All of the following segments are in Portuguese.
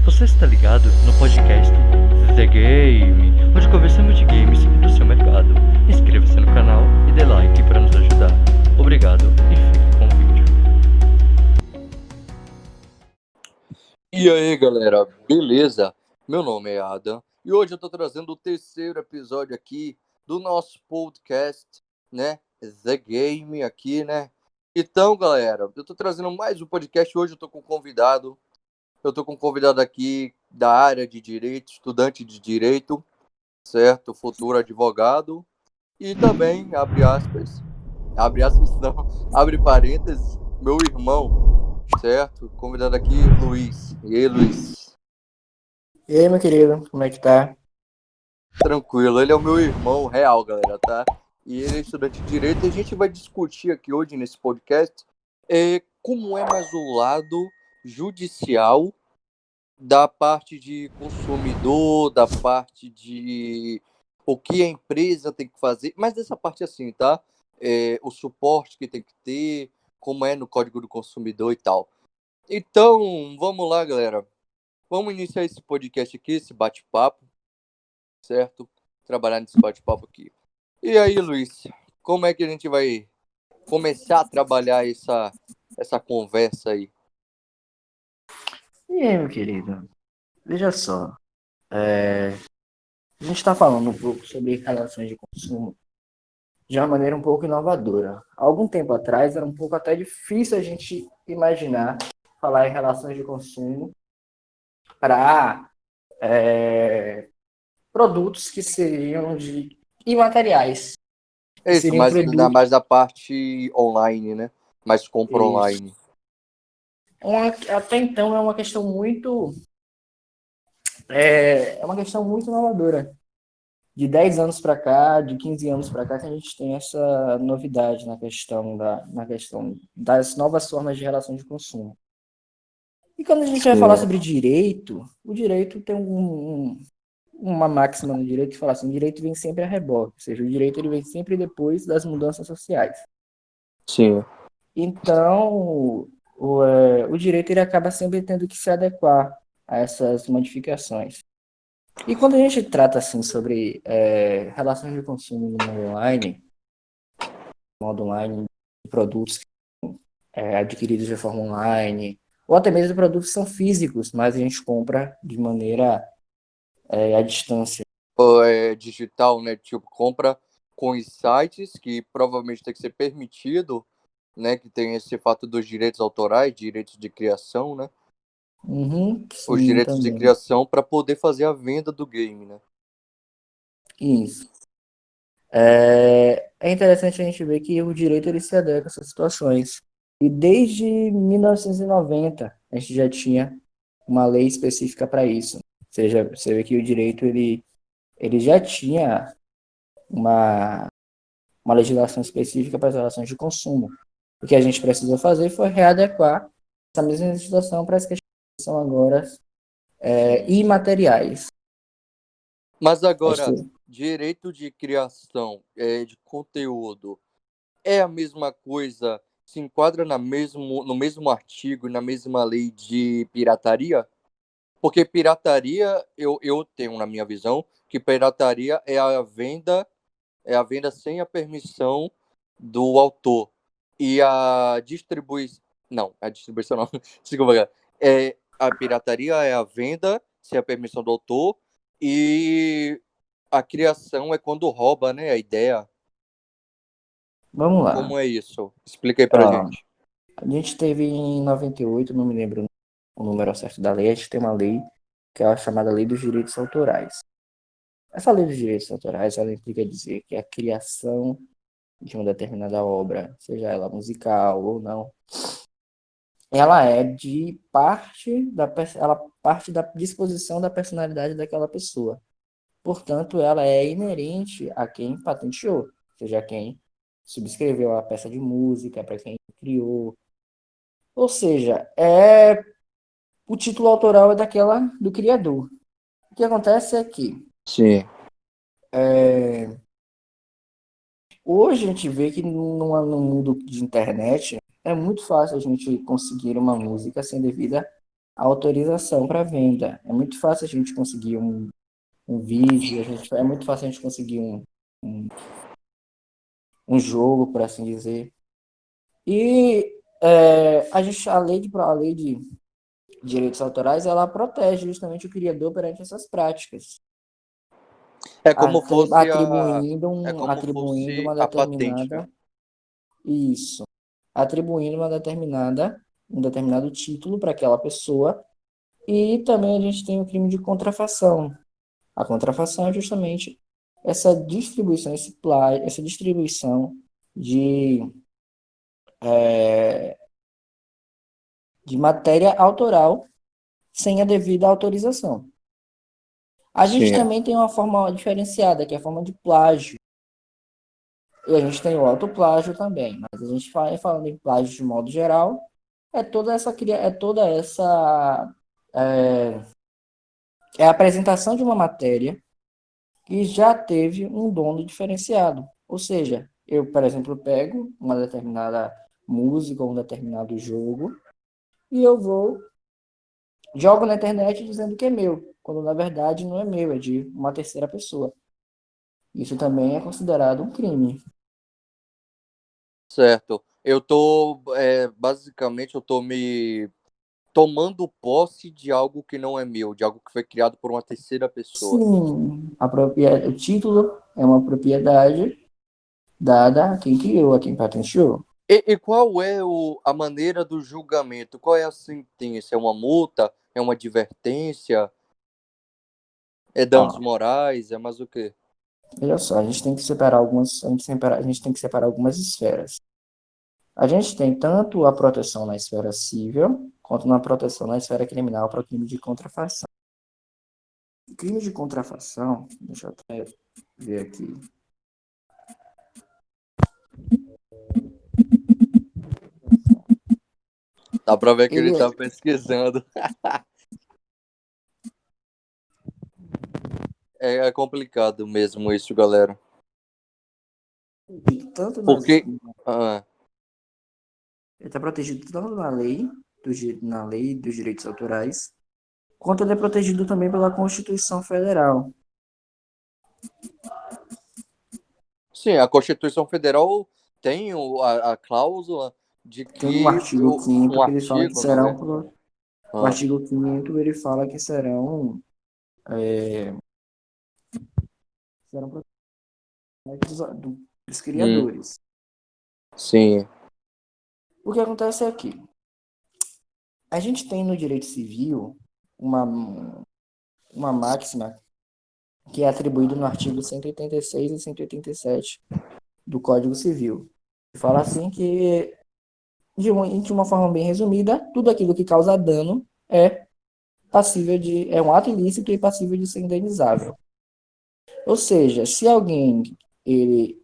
Você está ligado no podcast The Game, onde conversamos de games e do seu mercado. Inscreva-se no canal e dê like para nos ajudar. Obrigado e fique com o vídeo. E aí, galera, beleza? Meu nome é Adam e hoje eu tô trazendo o terceiro episódio aqui do nosso podcast, né? The Game aqui, né? Então, galera, eu tô trazendo mais um podcast. Hoje eu tô com um convidado. Eu tô com um convidado aqui da área de direito, estudante de direito, certo? Futuro advogado. E também, abre aspas não, abre parênteses, meu irmão, certo? Convidado aqui, Luiz. E aí, Luiz? E aí, meu querido, como é que tá? Tranquilo, ele é o meu irmão real, galera, tá? E ele é estudante de direito e a gente vai discutir aqui hoje nesse podcast como é mais o lado judicial da parte de consumidor, da parte de o que a empresa tem que fazer, mas dessa parte assim, tá? O suporte que tem que ter, como é no Código do Consumidor e tal. Então, vamos lá, galera. Vamos iniciar esse podcast aqui, esse bate-papo, certo? Trabalhar nesse bate-papo aqui. E aí, Luiz, como é que a gente vai começar a trabalhar essa conversa aí? E aí, meu querido, veja só, a gente está falando um pouco sobre relações de consumo de uma maneira um pouco inovadora. Há algum tempo atrás era um pouco até difícil a gente imaginar falar em relações de consumo para produtos que seriam de imateriais, É que isso, seriam mas ainda produtos. mais da parte online, né? Mais compra online. Até então é uma questão muito inovadora. De 10 anos para cá, de 15 anos para cá, que a gente tem essa novidade na questão das novas formas de relação de consumo. E quando a gente vai falar Sim, sobre direito, o direito tem uma máxima no direito que fala assim, o direito vem sempre a reboque, ou seja, o direito ele vem sempre depois das mudanças sociais. sim. Então, o direito ele acaba sempre tendo que se adequar a essas modificações. E quando a gente trata assim sobre relações de consumo no modo online, de produtos adquiridos de forma online, ou até mesmo produtos que são físicos, mas a gente compra de maneira à distância. Ou é digital, né? Tipo, compra com os sites que provavelmente tem que ser permitido, né? Que tem esse fato dos direitos autorais, direitos de criação, né? Uhum, Os sim, direitos de também. criação para poder fazer a venda do game, né? Isso. É interessante a gente ver que o direito ele se adequa a essas situações. E desde 1990 a gente já tinha uma lei específica para isso. Ou seja, você vê que o direito ele já tinha uma, uma legislação específica para as relações de consumo. O que a gente precisou fazer foi readequar essa mesma legislação para as questões que são agora imateriais. Mas agora, Acho direito de criação de conteúdo é a mesma coisa, se enquadra no mesmo artigo, na mesma lei de pirataria? Porque pirataria, eu tenho na minha visão, que pirataria é a venda sem a permissão do autor. E a distribuição. Não, a distribuição não. Desculpa, cara. A pirataria é a venda sem a permissão do autor. E a criação é quando rouba, né? A ideia. Vamos lá. Como é isso? Explica aí pra Ó, gente. a gente teve em 98, não me lembro o número certo da lei, a gente tem uma lei que é a chamada Lei dos Direitos Autorais. Essa lei dos direitos autorais, ela implica dizer que a criação de uma determinada obra, seja ela musical ou não, ela é de ela parte da disposição da personalidade daquela pessoa. Portanto, ela é inerente a quem patenteou, seja quem subscreveu a peça de música, para quem criou. Ou seja, o título autoral é daquela do criador. O que acontece é que Sim. hoje a gente vê que no mundo de internet é muito fácil a gente conseguir uma música sem devida autorização para venda. É muito fácil a gente conseguir um vídeo, é muito fácil a gente conseguir um, um jogo, por assim dizer. E a lei de direitos autorais, ela protege justamente o criador perante essas práticas, É como fosse é como atribuindo fosse uma a patente, né? determinada, isso, atribuindo um determinado título para aquela pessoa. E também a gente tem o crime de contrafação. A contrafação é justamente essa distribuição de, de matéria autoral sem a devida autorização. A gente Sim. também tem uma forma diferenciada, que é a forma de plágio. E a gente tem o autoplágio também. Mas a gente falando em plágio de modo geral, é, é a apresentação de uma matéria que já teve um dono diferenciado. Ou seja, eu, por exemplo, pego uma determinada música ou um determinado jogo e jogo na internet dizendo que é meu, quando na verdade não é meu, é de uma terceira pessoa. Isso também é considerado um crime. Certo. Basicamente, eu tô me tomando posse de algo que não é meu, de algo que foi criado por uma terceira pessoa. Sim, o título é uma propriedade dada a quem criou, a quem patenteou. E qual é a maneira do julgamento? Qual é a sentença? É uma multa? É uma advertência? É danos Ó, morais? É mais o quê? olha só, a gente tem que separar algumas esferas. A gente tem tanto a proteção na esfera civil, quanto na proteção na esfera criminal para o crime de contrafação. O crime de contrafação, deixa eu até ver aqui. Dá pra ver que ele Ele é, tá pesquisando. É complicado mesmo isso, galera. tanto Porque. Ah, ele está protegido tanto na lei dos direitos autorais, quanto ele é protegido também pela Constituição Federal. sim, a Constituição Federal tem a cláusula de Tem um que artigo 5º um que ele fala que artigo, não é? o Ah, artigo 5º ele fala que serão protegidos dos hum, criadores. sim. O que acontece é que a gente tem no direito civil uma máxima que é atribuída no artigo 186 e 187 do Código Civil. Fala assim que, de uma forma bem resumida, tudo aquilo que causa dano é um ato ilícito e passível de ser indenizável. Ou seja, se alguém ele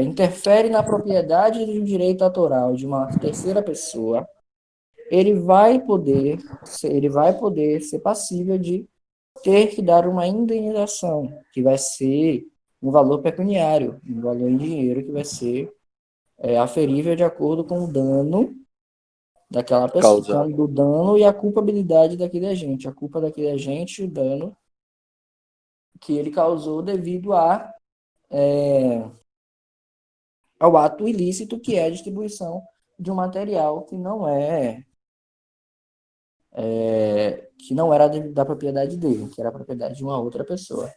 interfere na propriedade de um direito autoral de uma terceira pessoa, ele vai poder ser passível de ter que dar uma indenização, que vai ser um valor pecuniário, um valor em dinheiro que vai ser aferível de acordo com o dano daquela pessoa, Causado. do dano e a culpabilidade daquele agente, a culpa daquele agente, o dano que ele causou devido ao ato ilícito que é a distribuição de um material que não era da propriedade dele, que era a propriedade de uma outra pessoa.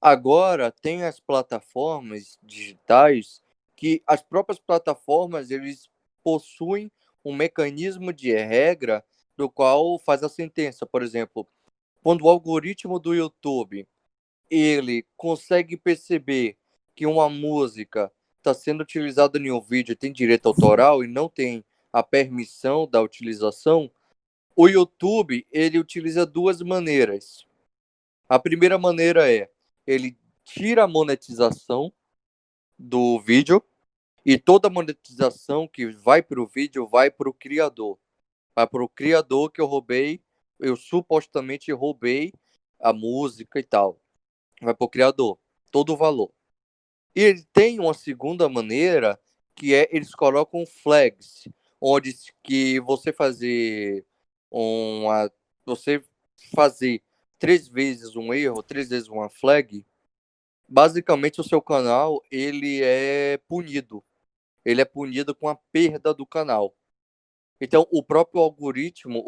Agora tem as plataformas digitais que as próprias plataformas eles possuem um mecanismo de regra do qual faz a sentença. Por exemplo, quando o algoritmo do YouTube ele consegue perceber que uma música está sendo utilizada em um vídeo e tem direito autoral e não tem a permissão da utilização, o YouTube ele utiliza duas maneiras. A primeira maneira é ele tira a monetização do vídeo e toda a monetização que vai para o vídeo vai para o criador. Vai para o criador que eu supostamente roubei a música e tal. Vai para o criador, todo o valor. E ele tem uma segunda maneira que é eles colocam flags, onde que você fazer você fazer 3 vezes um erro, 3 vezes uma flag, basicamente o seu canal ele é punido. Ele é punido com a perda do canal. Então, o próprio algoritmo,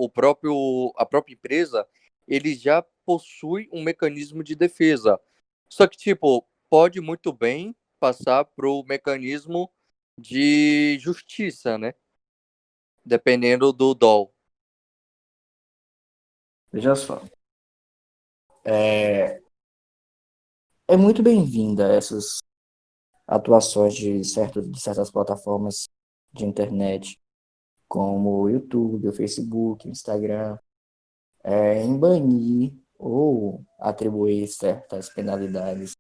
a própria empresa, ele já possui um mecanismo de defesa. Só que, tipo, pode muito bem passar para o mecanismo de justiça, né? Dependendo do DOL. Veja só. É muito bem-vinda essas atuações de certas plataformas de internet, como o YouTube, o Facebook, o Instagram, em banir ou atribuir certas penalidades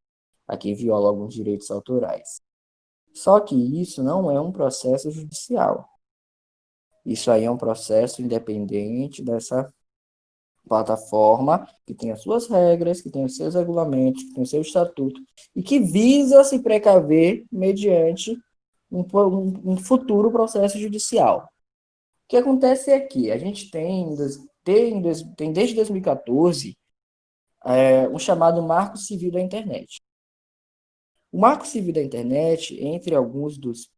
a quem viola alguns direitos autorais. Só que isso não é um processo judicial. Isso aí é um processo independente dessa plataforma, que tem as suas regras, que tem os seus regulamentos, que tem o seu estatuto, e que visa se precaver mediante um futuro processo judicial. O que acontece é que a gente tem desde 2014 um chamado Marco Civil da Internet. O Marco Civil da Internet, entre alguns dos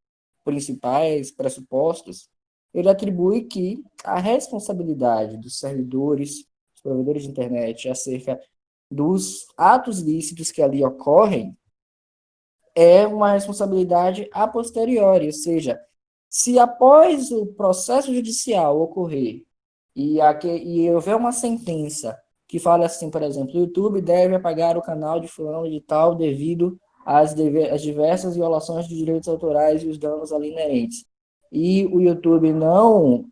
principais pressupostos, ele atribui que a responsabilidade dos servidores, dos provedores de internet, acerca dos atos lícitos que ali ocorrem, é uma responsabilidade a posteriori, ou seja, se após o processo judicial ocorrer e houver uma sentença que fala assim, por exemplo, o YouTube deve apagar o canal de fulano de tal devido às diversas violações de direitos autorais e os danos ali inerentes. E o YouTube não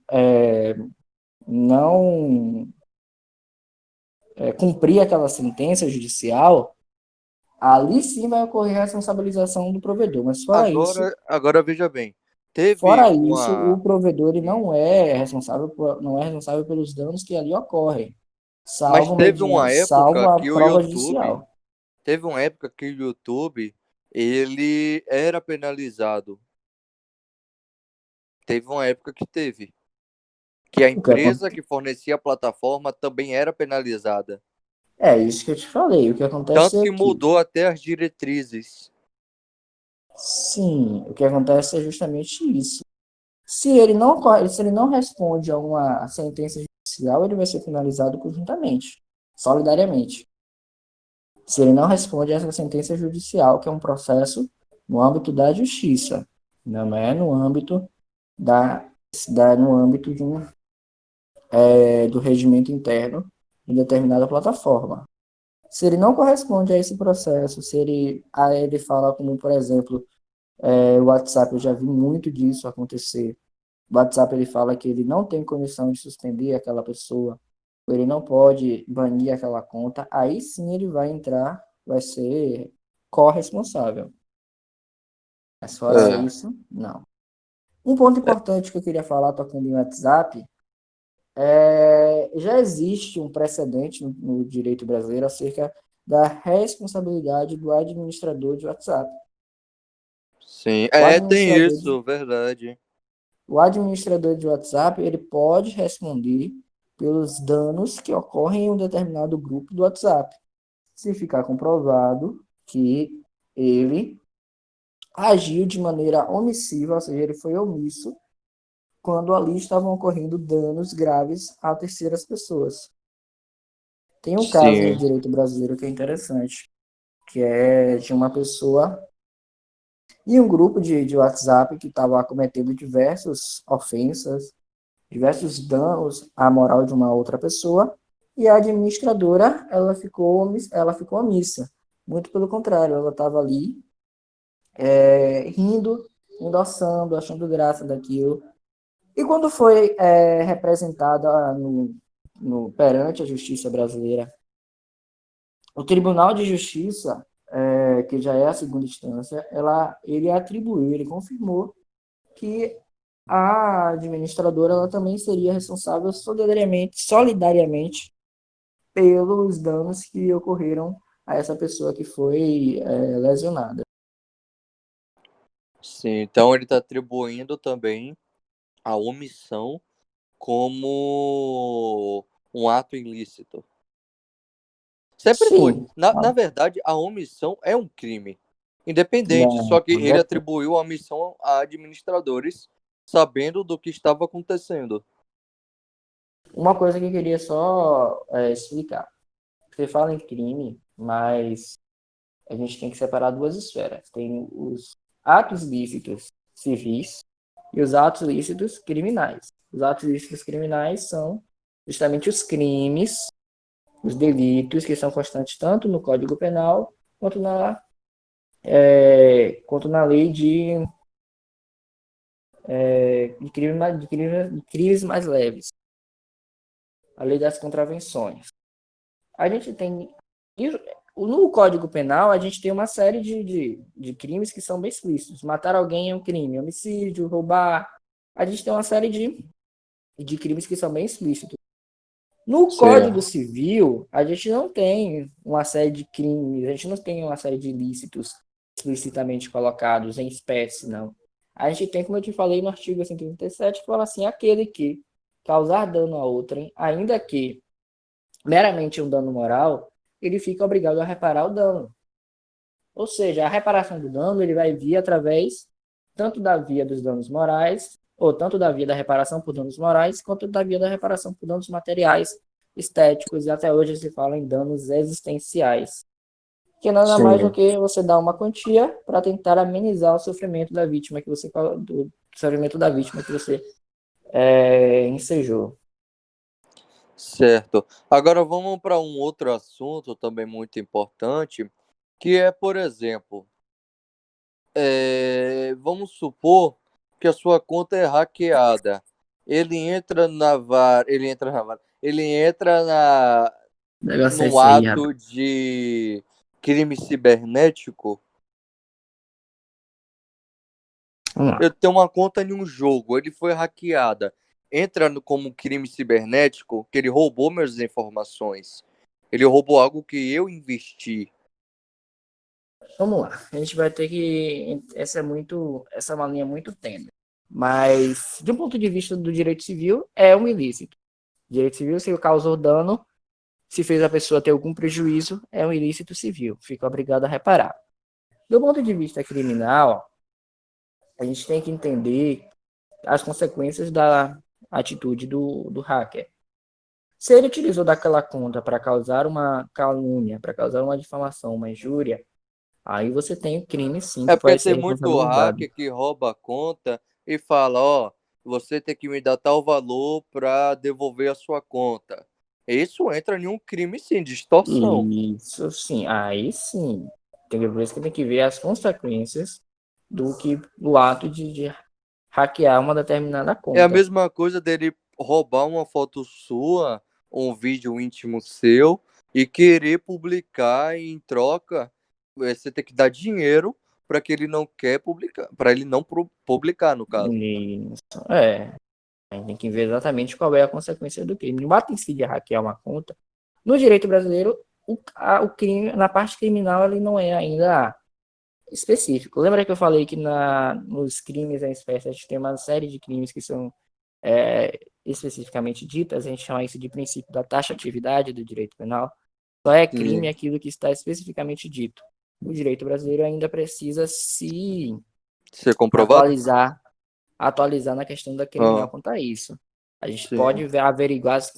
cumprir aquela sentença judicial, ali sim vai ocorrer a responsabilização do provedor. Mas Agora veja bem. Teve fora isso, o uma. provedor ele Hum. não é responsável pelos danos que ali ocorrem, Mas teve uma salvo época a que o prova YouTube. judicial. Teve uma época que o YouTube ele era penalizado. Teve uma época que teve. Que a O que empresa que fornecia a plataforma também era penalizada. É isso que eu te falei. O que acontece Tanto é que que, mudou até as diretrizes. sim, o que acontece é justamente isso. Se ele não responde a uma sentença judicial, ele vai ser penalizado conjuntamente, solidariamente. Se ele não responde a essa sentença judicial, que é um processo no âmbito da justiça, não é no âmbito no âmbito do regimento interno de determinada plataforma. Se ele não corresponde a esse processo, ele fala como, por exemplo, o WhatsApp, eu já vi muito disso acontecer. O WhatsApp ele fala que ele não tem condição de suspender aquela pessoa, ou ele não pode banir aquela conta, aí sim ele vai ser corresponsável. Mas fora É, isso, não. Um ponto importante que eu queria falar tocando em WhatsApp já existe um precedente no direito brasileiro acerca da responsabilidade do administrador de WhatsApp. sim. O Tem administrador de, isso, verdade. o administrador de WhatsApp ele pode responder pelos danos que ocorrem em um determinado grupo do WhatsApp, se ficar comprovado que ele agiu de maneira omissiva, ou seja, ele foi omisso quando ali estavam ocorrendo danos graves a terceiras pessoas. Tem um caso no Sim, direito brasileiro que é interessante, que é de uma pessoa e um grupo de WhatsApp que estava cometendo diversas ofensas, diversos danos à moral de uma outra pessoa, e a administradora ela ficou omissa. Muito pelo contrário, ela estava ali rindo, endossando, achando graça daquilo. E quando foi representada perante a justiça brasileira, o Tribunal de Justiça, que já é a segunda instância, ele confirmou que a administradora ela também seria responsável solidariamente pelos danos que ocorreram a essa pessoa que foi lesionada. sim. Então ele está atribuindo também a omissão como um ato ilícito. Sempre foi. Sim, Na verdade, a omissão é um crime. Independente, não, só que ele atribuiu a missão a administradores sabendo do que estava acontecendo. uma coisa que eu queria só explicar. Você fala em crime, mas a gente tem que separar duas esferas. Tem os atos lícitos civis e os atos lícitos criminais. Os atos lícitos criminais são justamente os crimes, os delitos que são constantes tanto no Código Penal quanto na lei de crimes mais leves, a lei das contravenções. A gente tem no Código Penal, a gente tem uma série de crimes que são bem explícitos. Matar alguém é um crime, homicídio, roubar. A gente tem uma série de crimes que são bem explícitos. No Certo. Código Civil, a gente não tem uma série de crimes, a gente não tem uma série de ilícitos explicitamente colocados em espécie, não. A gente tem, como eu te falei no artigo 137, que fala assim, aquele que causar dano a outrem, ainda que meramente um dano moral, ele fica obrigado a reparar o dano. Ou seja, a reparação do dano ele vai vir através tanto da via dos danos morais, ou tanto da via da reparação por danos morais, quanto da via da reparação por danos materiais, estéticos, e até hoje se fala em danos existenciais. Que nada mais do que você dar uma quantia para tentar amenizar o sofrimento da vítima que você ensejou. Certo. Agora vamos para um outro assunto também muito importante, que é, por exemplo, vamos supor que a sua conta é hackeada. Ele entra na VAR, ele entra Negócio é no esse aí, rapaz. ato de crime cibernético. Vamos lá. Eu tenho uma conta em um jogo, ele foi hackeada. Entra como crime cibernético, que ele roubou minhas informações. Ele roubou algo que eu investi. Vamos lá. A gente vai ter que. Essa é uma linha muito tênue. Mas, de um ponto de vista do direito civil, é um ilícito. Direito civil, se causou dano, se fez a pessoa ter algum prejuízo, é um ilícito civil. Fica obrigado a reparar. Do ponto de vista criminal, a gente tem que entender as consequências da atitude do hacker. Se ele utilizou daquela conta para causar uma calúnia, para causar uma difamação, uma injúria, aí você tem o crime, sim, É que porque pode tem ser muito responsabilizado. hacker que rouba a conta e fala, ó, você tem que me dar tal valor para devolver a sua conta. Isso entra em um crime, sim, de extorsão. Isso sim, aí sim. Por isso que tem que ver as consequências do ato de hackear uma determinada É a conta. mesma coisa dele roubar uma foto sua, um vídeo íntimo seu e querer publicar e em troca, você tem que dar dinheiro para que ele não quer publicar, para ele não publicar, no caso. Isso. A gente tem que ver exatamente qual é a consequência do crime. No ato em si de hackear uma conta, no direito brasileiro, o crime, na parte criminal, ele não é ainda específico. Lembra que eu falei que nos crimes em espécie a gente tem uma série de crimes que são especificamente ditas, a gente chama isso de princípio da taxatividade do direito penal. Só é crime Sim. aquilo que está especificamente dito. O direito brasileiro ainda precisa se Ser comprovado? atualizar na questão da criminal Ah, quanto a isso. A gente sim. pode averiguar as.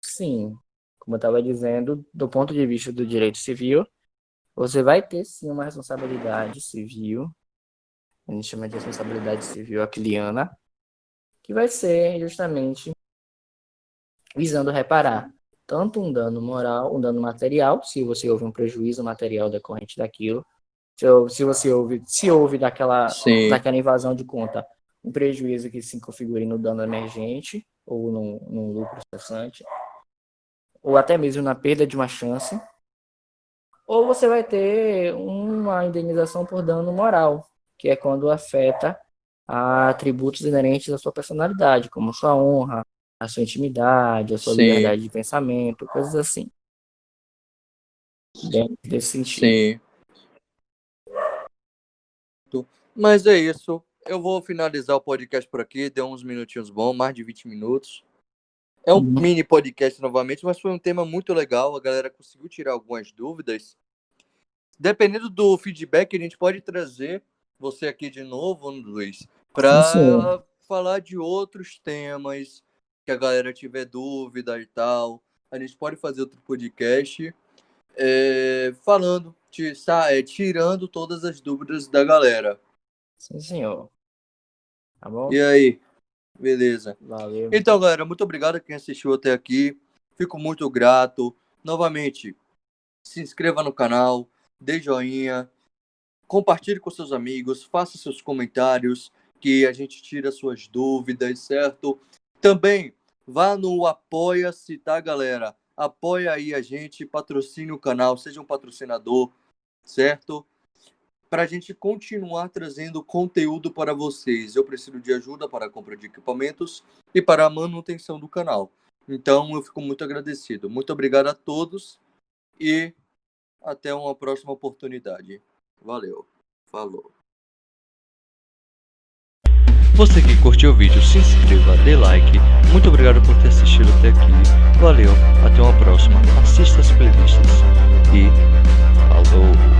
Sim, como eu estava dizendo, do ponto de vista do direito civil, você vai ter sim uma responsabilidade civil, a gente chama de responsabilidade civil aquiliana, que vai ser justamente visando reparar tanto um dano moral, um dano material, se você houve um prejuízo material decorrente daquilo, se houve daquela Sim. invasão de conta um prejuízo que se configure no dano emergente ou no lucro cessante, ou até mesmo na perda de uma chance, ou você vai ter uma indenização por dano moral, que é quando afeta atributos inerentes à sua personalidade, como sua honra, a sua intimidade, a sua Sim. liberdade de pensamento, coisas assim. Dentro desse sentido. Sim. Mas é isso. eu vou finalizar o podcast por aqui. Deu uns minutinhos bons, mais de 20 minutos. É um Uhum. mini podcast novamente, mas foi um tema muito legal. A galera conseguiu tirar algumas dúvidas. Dependendo do feedback, a gente pode trazer você aqui de novo, Luiz, Sim, senhor. para falar de outros temas que a galera tiver dúvida e tal. A gente pode fazer outro podcast falando, tirando todas as dúvidas da galera. Sim, senhor. Tá bom? E aí? Beleza. Valeu. Então, galera, muito obrigado a quem assistiu até aqui. Fico muito grato. Novamente, se inscreva no canal, dê joinha, compartilhe com seus amigos, faça seus comentários, que a gente tira suas dúvidas, certo? Também vá no Apoia-se, tá, galera? Apoia aí a gente, patrocine o canal, seja um patrocinador, certo? Para a gente continuar trazendo conteúdo para vocês. Eu preciso de ajuda para a compra de equipamentos e para a manutenção do canal. Então, eu fico muito agradecido. Muito obrigado a todos e até uma próxima oportunidade. Valeu. Falou. Você que curtiu o vídeo, se inscreva, dê like. Muito obrigado por ter assistido até aqui. Valeu, até uma próxima. Assista as playlists e falou.